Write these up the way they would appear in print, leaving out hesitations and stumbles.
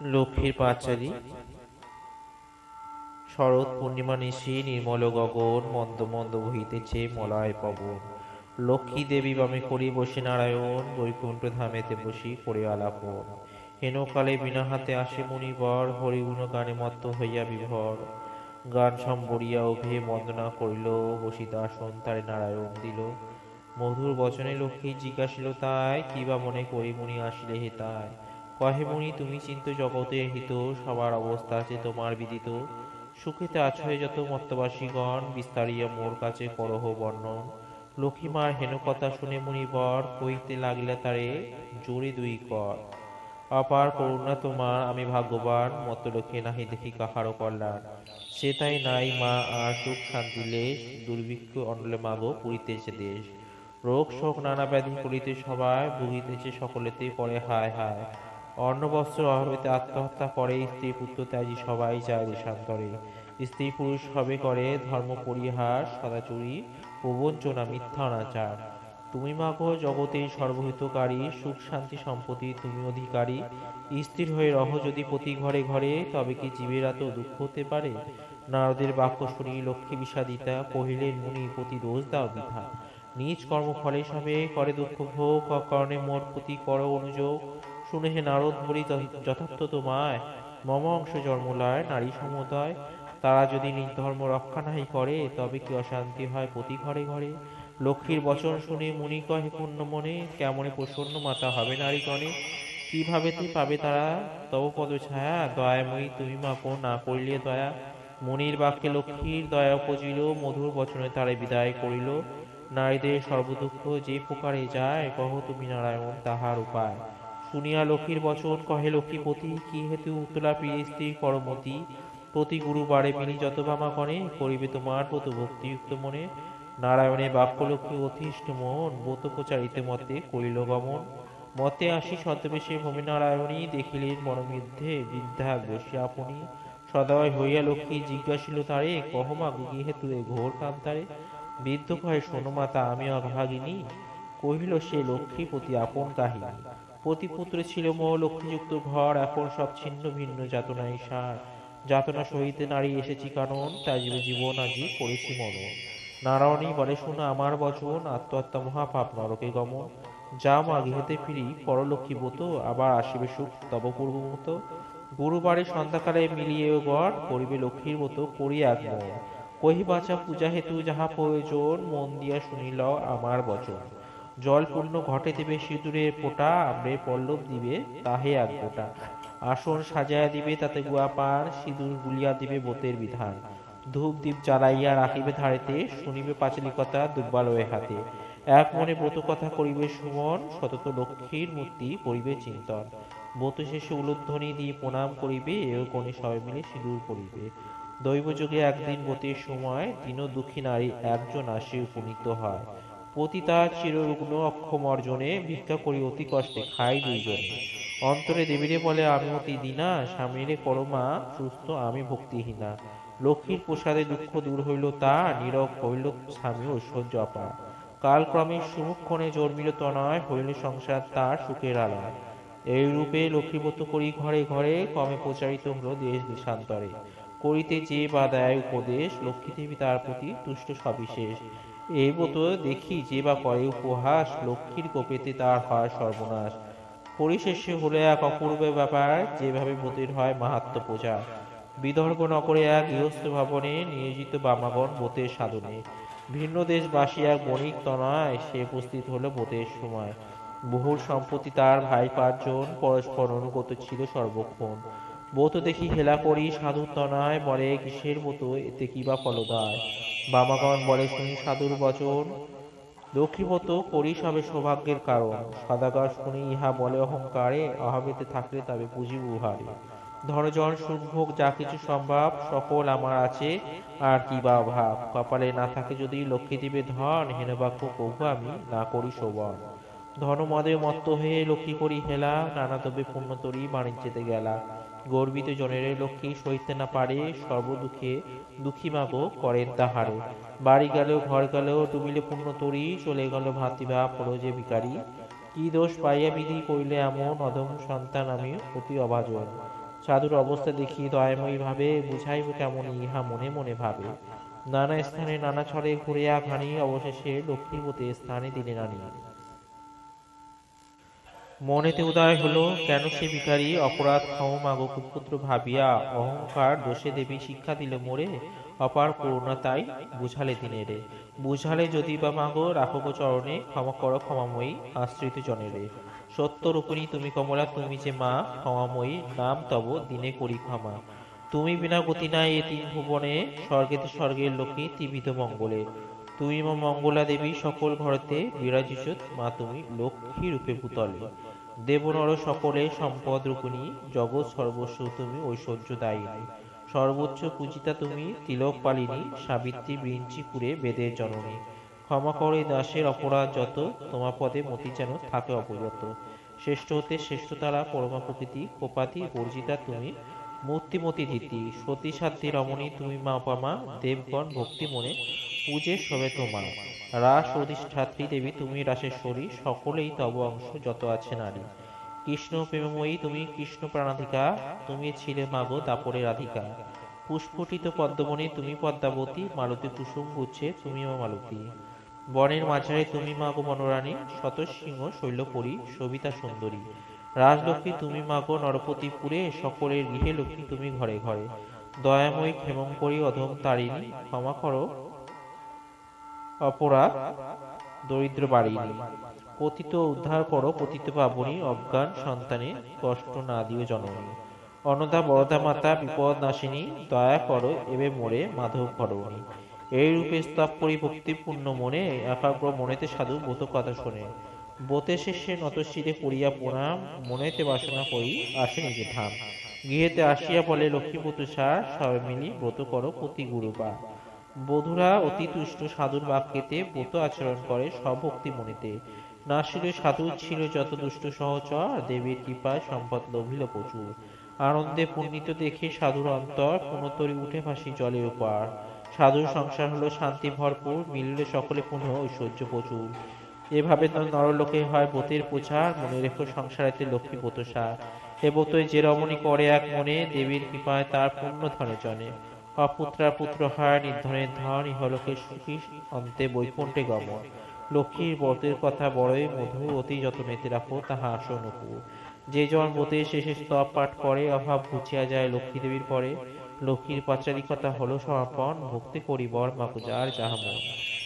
লক্ষ্মীর পাঁচালী। শরৎ পূর্ণিমা নিশি নির্মল গগন, মন্দ মন্দ বহিতেছে মলয় পবন। লক্ষ্মী দেবী বামে করি বসে নারায়ণ, বৈকুণ্ঠ ধামেতে বসি করে আলাপন। হেনকালে বিনা হাতে আসে মুনিবর, হরিগুণ গানে মত্ত হইয়া বিভোর। গান সম্বরিয়া উভে বন্দনা করিল, বসিত আসন তারে নারায়ণ দিল। মধুর বচনে লক্ষ্মী জিজ্ঞাসিল তাই, কিবা মনে করি মুনি আসিলে হেতায়। কহে মুনি তুমি চিন্ত জগতের হিত, সবার অবস্থা আছে তোমার বিদিত। সুখেতে আছয়ে যত মত্তবাসীগণ, বিস্তারিয়া মোর কাছে করহ বর্ণন। লক্ষ্মীমার হেন কথা শুনে মুনিবর, কহিতে লাগিলা তারে জোরে দুই কর। অপার করুণা তোমার আমি ভাগ্যবান, মত লোকে নাহি দেখি কাহারও কল্যাণ। সে তাই নাই মা আর সুখ শান্তি লেশ, দুর্ভিক্ষ অনলে মাগো পুরিতেছে দেশ। রোগ শোক নানা ব্যাধি করিতে সবাই, ভুগিতেছে সকলেতে করে হায় হায়। অন্ন বস্ত্র অভাবেতে আত্মহত্যা করে, স্ত্রী পুত্র ত্যাজি সবাই যায় দেশান্তরে। স্ত্রী পুরুষ সবে করে ধর্ম পরিহার, সদাচুরি প্রবঞ্চনা মিথ্যা অনাচার। তুমি মাগো জগতের সর্বহিতকারী, সুখ শান্তি সম্পত্তি তুমি অধিকারী। স্থির হয়ে রহ যদি প্রতি ঘরে ঘরে, তবে কি জীবের এত দুঃখ হতে পারে। নারদের বাক্য শুনি লক্ষ্মী বিষাদিতা, কহিলেন মুনি প্রতি দোষ দাও বৃথা। নিজ কর্মফলে সবে করে দুঃখ ভোগ, অকারণে মোর প্রতি করো অনুযোগ। শুনে হে নারদ বলি যথার্থ তোমায়, মম অংশ জন্মলায় নারী সমুদয়। তারা যদি নিজ ধর্ম রক্ষা নাহি করে, তবে কি অশান্তি হয় প্রতি ঘরে ঘরে। লক্ষ্মীর বচন শুনে মুনি কহে পূর্ণ মনে, কেমনে প্রসন্ন মাতা হবে নারীগণে। কিভাবেতে পাবে তারা তব পদ ছায়া, দয়াময়ী তুমি মাকো না করিলে দয়া। মুনির বাক্যে লক্ষ্মীর দয়া উপজিল, মধুর বচনে তারে বিদায় করিল। নারীদের সর্বদুঃখ যে প্রকারে যায়, কহ তুমি নারায়ণ তাহার উপায়। শুনিয়া লক্ষ্মীর বচন কহে লক্ষ্মীপতি, কি হেতু উত্তলা প্রিয় স্ত্রীর করমতি। প্রতি গুরুবারে মিলি যত বামাগণে, করিবে তোমার ব্রত ভক্তিযুক্ত মনে। নারায়ণের বাক্য লক্ষ্মী অতিষ্ঠ মন, ব্রত প্রচারিতে মতে করিল গমন। মতে আসি ছদ্মবেশে ভূমি নারায়ণী, দেখিলেন বনমধ্যে বৃদ্ধা বসি আপনি। সদয় হইয়া লক্ষ্মী জিজ্ঞাসিল তারে, কহ মাগো কি হেতু এ ঘোর কান্তারে। বৃদ্ধ কহে শোনো মাতা আমি অভাগিনী, কহিল সে লক্ষ্মীপতি আপন কাহিনী। প্রতিপুত্র ছিল মোর লক্ষ্মীযুক্ত ঘর, এখন সব ছিন্ন ভিন্ন যাতনায় সার। যাতনা সহিতে নারী এসেছি কানন, তাই জীবন আজি করেছি মনন। নারায়ণী বলে শোনো আমার বচন, আত্মহত্যা মহাপাপ নরকে গমন। যা মা গৃহেতে ফিরি পরলক্ষ্মী ব্রত, আবার আসিবে সুখ তব পূর্ব মতো। গুরুবারে সন্ধ্যাকালে মিলিয়ে গড়, করিবে লক্ষ্মীর মতো করি আগমন। কহি বাঁচা পূজা হেতু যাহা প্রয়োজন, মন দিয়া শুনিল আমার বচন। জল পূর্ণ ঘটে দেবে সিঁদুরের ফোঁটা, আম্রে পল্লব দিবে তাহে এক গোটা। আসন সাজাইয়া দিবে তাতে গুয়া পান, সিঁদুর গুলিয়া দিবে ব্রতের বিধান। ধূপ দ্বীপ জ্বালাইয়া রাখিবে ধারেতে, শুনিবে পাঁচালী কথা দুর্বালয়ের হাতে। এক মনে ব্রত কথা করিবে সুমন, সতত লক্ষ্মীর মূর্তি করিবে চিন্তন। ব্রত শেষে উলুধ্বনি দিয়ে প্রণাম করিবে, এও কোণে সবাই মিলে সিঁদুর পরিবে। দৈবযোগে একদিন ব্রতের সময়, দীন দুঃখী নারী একজন আসে উপনীত হয়। পতি তার চিররুগ্ন অক্ষম অর্জনে, ভিক্ষা করি অতি কষ্টে খাই দুইজনে। অন্তরে দেবীরে বলে আমি অতি দীনা, স্বামীরে করমা সুস্থ আমি ভক্তিহীনা। লক্ষ্মীর প্রসাদে দুঃখ দূর হইল তার, নীরব হইল স্বামী ঐশ্বর্য অপার। কালক্রমে সুমুক্ষণে জন্মিল তনয়, হইল সংসার তার সুখের আলয়। এই রূপে লক্ষ্মীব্রত করি ঘরে ঘরে, ক্রমে প্রচারিত হল দেশ দেশান্তরে। করিতে যে বা দেয় উপদেশ, লক্ষ্মীদেবী তার প্রতি তুষ্ট সবিশেষ। এই ব্রত দেখি যে বা করে উপহাস, লক্ষ্মীর কোপেতে তার হয় সর্বনাশ। পরিশেষে হলো এক অপূর্ব ব্যাপার, যেভাবে ব্রতের হয় মাহাত্ম্য প্রচার। বিদর্ভ নগরে এক গৃহস্থ ভবনে, নিয়োজিত বামাগণ ব্রতের সাধনে। ভিন্ন দেশবাসী এক বণিক তনয়, সে উপস্থিত হলো ব্রতের সময়। বহুল সম্পত্তি তার ভাই পাঁচজন, পরস্পর অনুগত ছিল সর্বক্ষণ। ব্রত দেখি হেলা করি সাধু তনয়, বলে কিসের ব্রত এতে কি বা ফলদায়। বামাগণ বলে শুনি সাধুর বচন, লক্ষ্মীব্রত করি সবে সৌভাগ্যের কারণ। সদাগর শুনি ইহা বলে অহংকারে, অভাবেতে থাকলে তবে পুঁজিব উহারে। ধনজন সুখভোগ যা কিছু সম্ভব, সকল আমার আছে আর কি বা অভাব। কপালে না থাকে যদি লক্ষ্মী দিবে ধন, হেনবাক্য কভু আমি না করি শোভন। ধনমদে মত্ত হয়ে লক্ষ্মী করি হেলা, নানা তবে পুণ্যতরী বাণিজ্যেতে গেলা। গর্বিত জনের লক্ষ্মী সইতে না পারে, সর্বদুঃখে দুঃখী মাগো করেন তাহারে। বাড়ি গেল ঘর গেল ডুবিলে পুণ্যতরী, চলে গেল ভাতৃভাব হলো যে ভিখারি। কি দোষ পাইয়া বিধি কইলে এমন, অধম সন্তান আমি অতি অভাজন। সাধুর অবস্থা দেখি দয়াময়ী ভাবে, বুঝাইব কেমন ইহা মনে মনে ভাবে। নানা স্থানে নানা ছড়ে ঘুরিয়া ঘানি, অবশেষে লক্ষ্মীপতি স্থানে দিলেন আনি। মনেতে উদয় হলো, কেন সে ভিখারি অপরাধ ক্ষম মাগো কুপুত্র ভাবিয়া, অহংকার দোষে দেবী শিক্ষা দিল মোরে, অপার করুণা তাই বুঝালে দিনেরে। বুঝালে যদি বা মাগো রাখব চরণে, ক্ষমা করো ক্ষমাময়ী আশ্রিত জনেরে। সত্য রূপিণী তুমি কমলা, তুমি যে মা ক্ষমাময়ী, নাম তব দিনে করি ক্ষমা। তুমি বিনা গতি নাই এ তিন ভুবনে, স্বর্গেতে স্বর্গের লক্ষ্মী ত্রিবিধ মঙ্গলে। তুমি মা মঙ্গলা দেবী, সকল ঘরেতে বিরাজিত মা তুমি লক্ষ্মী রূপে ভূতলে। দেবনর সকলে সম্পদ রূপিণী, জগৎ সর্বস্ব তুমি ঐশ্বর্য দায়িনী। সর্বোচ্চ পূজিতা তুমি তিলক পালিনী, সাবিত্রী বিরিঞ্চিপুরে বেদের জননী। ক্ষমা করো এই দাসের অপরাধ যত, তোমা পদে মতি যেন থাকে অপযত। শ্রেষ্ঠ হতে শ্রেষ্ঠ তারা পরমা প্রকৃতি, কোপাতি বর্জিতা তুমি মূর্তিমতি ধীতি। সতী সাধ্যে রমণী তুমি মা পামা, দেবগণ ভক্তি মনে পূজে সবে তোমা। রাস অধিষ্ঠাত্রী দেবী তুমি রাসেশ্বরী, সকলেই তব অংশ যত আছে নারী। কৃষ্ণ প্রেমময়ী তুমি কৃষ্ণ প্রাণাধিকা, তুমি ছিলে মাগো দাপরে রাধিকা। পুষ্পটিত পদ্মবনে তুমি পদ্মাবতী, মালতী কুসুম গুচ্ছে তুমি মা মালতী। বনের মাঝারে তুমি মাগো বনরানী, শতসিংহ শৈলপরী সবিতা সুন্দরী। রাজলক্ষ্মী তুমি মাগো নরপতিপুরে, সকলের গৃহে লক্ষ্মী তুমি ঘরে ঘরে। দয়াময়ী ক্ষেমঙ্করী অধম তারিণী, ক্ষমা করো অপরাধ দরিদ্র বাড়িনি। পতিত উদ্ধার করো পতিত পাবনী, অজ্ঞান সন্তানে কষ্ট না দিও জননী। অনদা বরদা মাতা বিপদ নাশিনী, দয়া করো এবে মোরে মাধব করণী। এই রূপে স্তব করি ভক্তিপূর্ণ মনে, একাগ্র মনেতে সাধু ব্রত কথা শোনে। ব্রতে শেষে নতশিরে করিয়া প্রণাম, মনেতে বাসনা করি আসে নিজে ধাম। গৃহেতে আসিয়া বলে লক্ষ্মীপুত্র সার, সবাই মিলি ব্রত করো প্রতি গুরুবার। বধূরা অতি তুষ্ট সাধুর বাক্যেতে, ব্রত আচরণ করে স্বভক্তি মনেতে। নাসিল সাধু ছিল যত দুষ্ট সহচর, দেবীর কৃপায় সম্পদ লভিল প্রচুর। আনন্দে পুণ্যিত দেখে সাধুর অন্তর, পুনতরি উঠে ভাসি জলের উপর। সাধুর সংসার হলো শান্তি ভরপুর, মিললে সকলে পুনঃ ঐশ্বর্য প্রচুর। এভাবে নরলোকে হয় ব্রতের প্রচার, মনে রেখো সংসারেতে লক্ষ্মী ব্রত সার। এ ব্রতই যে রমণী করে এক মনে, দেবীর কৃপায় তার পূর্ণ ধনে জনে। অপুত্রা পুত্র হয় নির্ধনের ধন, ইহলোকে সুখী অন্তে বৈকুণ্ঠে গমন। লক্ষ্মীর ব্রতের কথা বড়ই মধু, অতি যতনেতে রাখো তাহা আসো নকুল। যে জন ব্রতের শেষে স্তব পাঠ করে, অভাব ঘুচিয়া যায় লক্ষ্মী দেবীর পরে। লক্ষ্মীর পাচারিকতা হলো সমাপন, ভক্তি করিবর মাকুজার যাহা মন।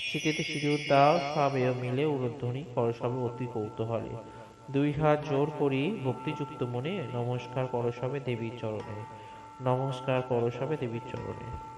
শীতেতে সিঁদুর দাও সবেয় মিলে, উলধ্বনি কর সবে অতি কৌতূহলে। দুই হাত জোর করি ভক্তিযুক্ত মনে, নমস্কার করো সবে দেবীর চরণে। নমস্কার করো সবে দেবীর চরণে।